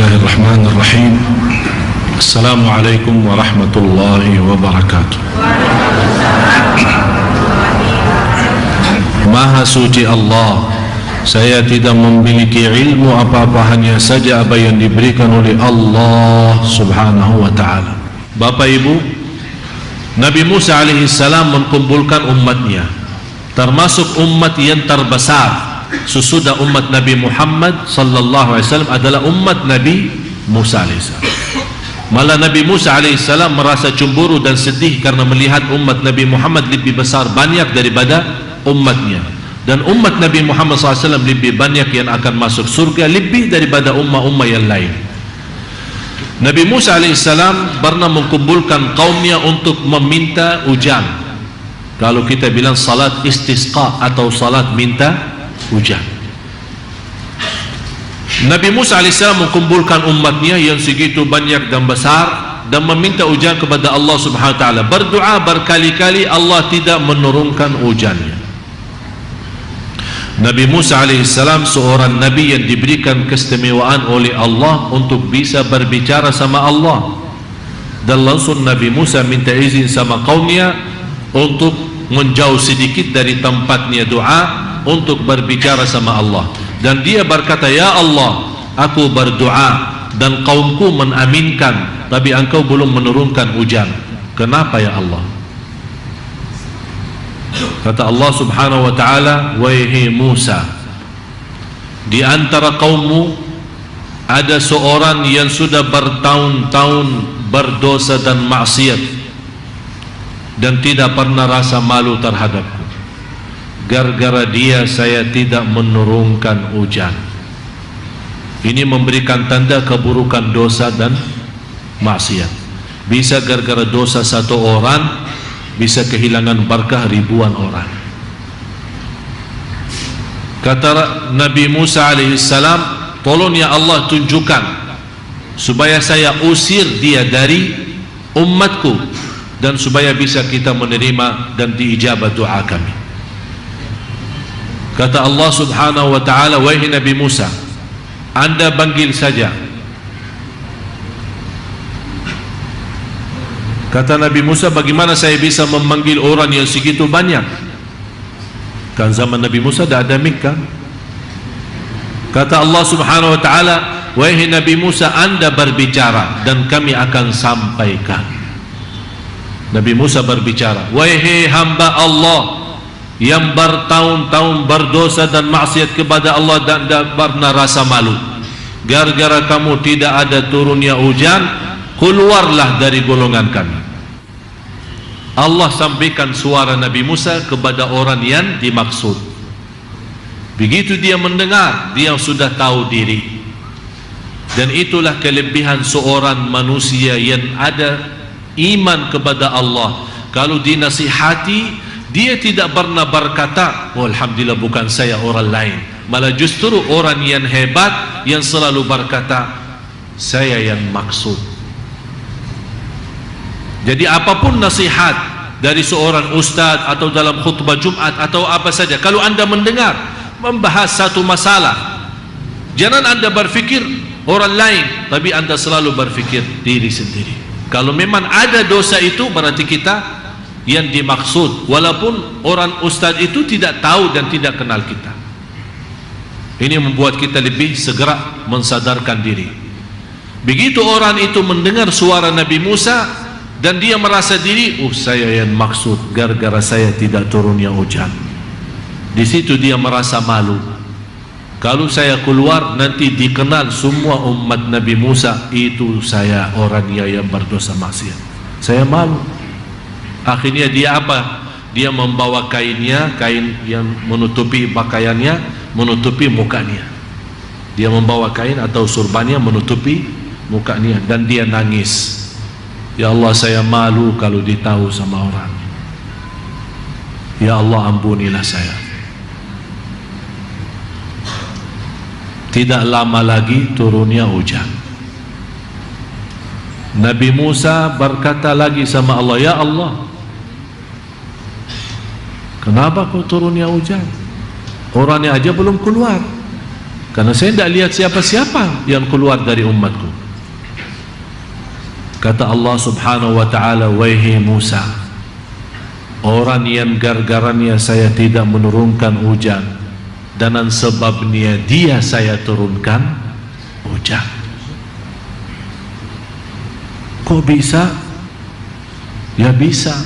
Bismillahirrahmanirrahim. Assalamualaikum warahmatullahi wabarakatuh. Maha suci Allah, saya tidak memiliki ilmu apa-apa, hanya saja apa yang diberikan oleh Allah subhanahu wa ta'ala. Bapak Ibu, Nabi Musa alaihissalam mengumpulkan umatnya, termasuk umat yang terbesar sesudah umat Nabi Muhammad sallallahu alaihi wasallam adalah umat Nabi Musa alaihissalam. Malah Nabi Musa alaihissalam merasa cemburu dan sedih karena melihat umat Nabi Muhammad lebih besar banyak daripada umatnya, dan umat Nabi Muhammad SAW lebih banyak yang akan masuk surga lebih daripada ummah-ummah yang lain. Nabi Musa alaihissalam pernah mengumpulkan kaumnya untuk meminta hujan. Kalau kita bilang salat istisqa atau salat minta hujan. Nabi Musa alaihissalam mengumpulkan umatnya yang segitu banyak dan besar dan meminta hujan kepada Allah subhanahu wa ta'ala. Berdoa berkali-kali, Allah tidak menurunkan hujannya. Nabi Musa alaihissalam seorang Nabi yang diberikan keistimewaan oleh Allah untuk bisa berbicara sama Allah, dan langsung Nabi Musa minta izin sama kaumnya untuk menjauh sedikit dari tempatnya doa untuk berbicara sama Allah. Dan dia berkata, ya Allah, aku berdoa dan kaumku menaminkan, tapi engkau belum menurunkan hujan. Kenapa ya Allah? Kata Allah subhanahu wa ta'ala, wahai Musa, di antara kaummu ada seorang yang sudah bertahun-tahun berdosa dan maksiat dan tidak pernah rasa malu terhadapku. Gara-gara dia saya tidak menurunkan hujan. Ini memberikan tanda keburukan dosa dan maksiat. Bisa gara-gara dosa satu orang, bisa kehilangan berkah ribuan orang. Kata Nabi Musa alaihissalam, tolong ya Allah tunjukkan supaya saya usir dia dari umatku, dan supaya bisa kita menerima dan diijabah doa kami. Kata Allah subhanahu wa ta'ala, wahai Nabi Musa, anda panggil saja. Kata Nabi Musa, bagaimana saya bisa memanggil orang yang segitu banyak? Kan zaman Nabi Musa tidak ada mic kan? Kata Allah subhanahu wa ta'ala, wahai Nabi Musa, anda berbicara dan kami akan sampaikan. Nabi Musa berbicara, wahai hamba Allah yang bertahun-tahun berdosa dan maksiat kepada Allah dan tidak pernah rasa malu, gara-gara kamu tidak ada turunnya hujan, keluarlah dari golongan kami. Allah sampaikan suara Nabi Musa kepada orang yang dimaksud. Begitu dia mendengar, dia sudah tahu diri. Dan itulah kelebihan seorang manusia yang ada iman kepada Allah. Kalau dinasihati, dia tidak pernah berkata, oh alhamdulillah bukan saya, orang lain. Malah justru orang yang hebat yang selalu berkata, saya yang maksud. Jadi apapun nasihat dari seorang ustaz atau dalam khutbah Jumat atau apa saja, kalau anda mendengar membahas satu masalah, jangan anda berfikir orang lain, tapi anda selalu berfikir diri sendiri. Kalau memang ada dosa itu, berarti kita yang dimaksud, walaupun orang ustaz itu tidak tahu dan tidak kenal kita. Ini membuat kita lebih segera mensadarkan diri. Begitu orang itu mendengar suara Nabi Musa dan dia merasa diri, saya yang maksud, gara-gara saya tidak turunnya hujan. Di situ dia merasa malu. Kalau saya keluar nanti dikenal semua umat Nabi Musa, itu saya orangnya yang berdosa maksiat. Saya malu. Akhirnya dia apa? Dia membawa kainnya, kain yang menutupi pakaiannya, menutupi mukanya. Dia membawa kain atau surbannya menutupi mukanya, dan dia nangis. Ya Allah, saya malu kalau ditahu sama orang. Ya Allah, ampunilah saya. Tidak lama lagi turunnya hujan. Nabi Musa berkata lagi sama Allah, ya Allah, kenapa kau turunnya hujan? Orangnya aja belum keluar. Karena saya tidak lihat siapa-siapa yang keluar dari umatku. Kata Allah subhanahu wa ta'ala, wahai Musa, orang yang gargaranya saya tidak menurunkan hujan, dan sebabnya dia saya turunkan hujan. Kok bisa? Ya bisa,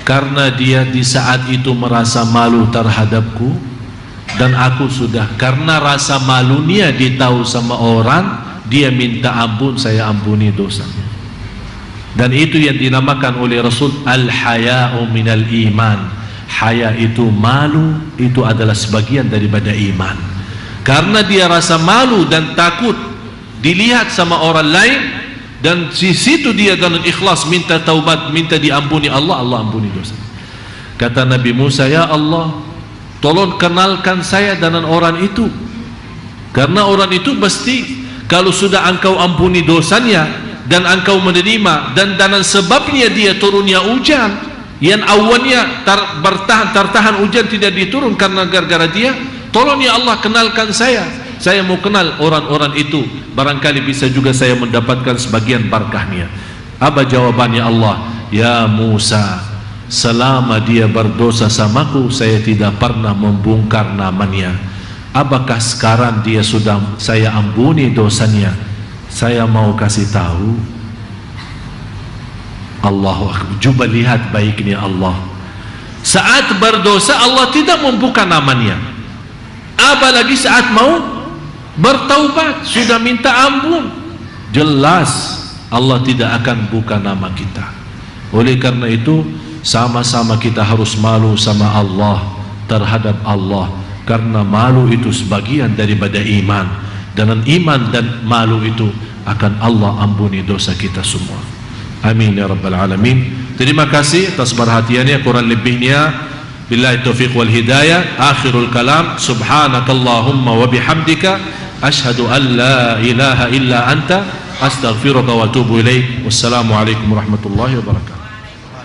karena dia di saat itu merasa malu terhadapku, dan aku sudah, karena rasa malunya dia tahu sama orang, dia minta ampun, saya ampuni dosanya. Dan itu yang dinamakan oleh Rasul al-haya'u minal iman. Haya itu malu, itu adalah sebagian daripada iman. Karena dia rasa malu dan takut dilihat sama orang lain, dan di situ dia dengan ikhlas minta taubat, minta diampuni Allah, Allah ampuni dosa. Kata Nabi Musa, ya Allah, tolong kenalkan saya dengan orang itu, karena orang itu pasti kalau sudah engkau ampuni dosanya dan engkau menerima, dan dengan sebabnya dia turunnya hujan yang awalnya tertahan hujan tidak diturun karena gara-gara dia, tolong ya Allah kenalkan saya mau kenal orang-orang itu, barangkali bisa juga saya mendapatkan sebagian barakahnya. Apa jawabannya Allah? Ya Musa, selama dia berdosa samaku, saya tidak pernah membongkar namanya. Apakah sekarang dia sudah saya ampuni dosanya, saya mau kasih tahu? Allahu Akbar. Coba lihat baiknya Allah. Saat berdosa Allah tidak membuka namanya, apalagi saat mau bertaubat, sudah minta ampun, jelas Allah tidak akan buka nama kita. Oleh karena itu, sama-sama kita harus malu sama Allah, terhadap Allah, karena malu itu sebagian daripada iman. Dengan iman dan malu itu akan Allah ampuni dosa kita semua. Amin ya rabbal alamin. Terima kasih atas perhatiannya, kurang lebihnya billahi taufiq wal hidayah. Akhirul kalam, subhanakallahumma wa bihamdika asyhadu an la ilaha illa anta astaghfiruka wa atubu ilaik. Wassalamu alaikum warahmatullahi wabarakatuh.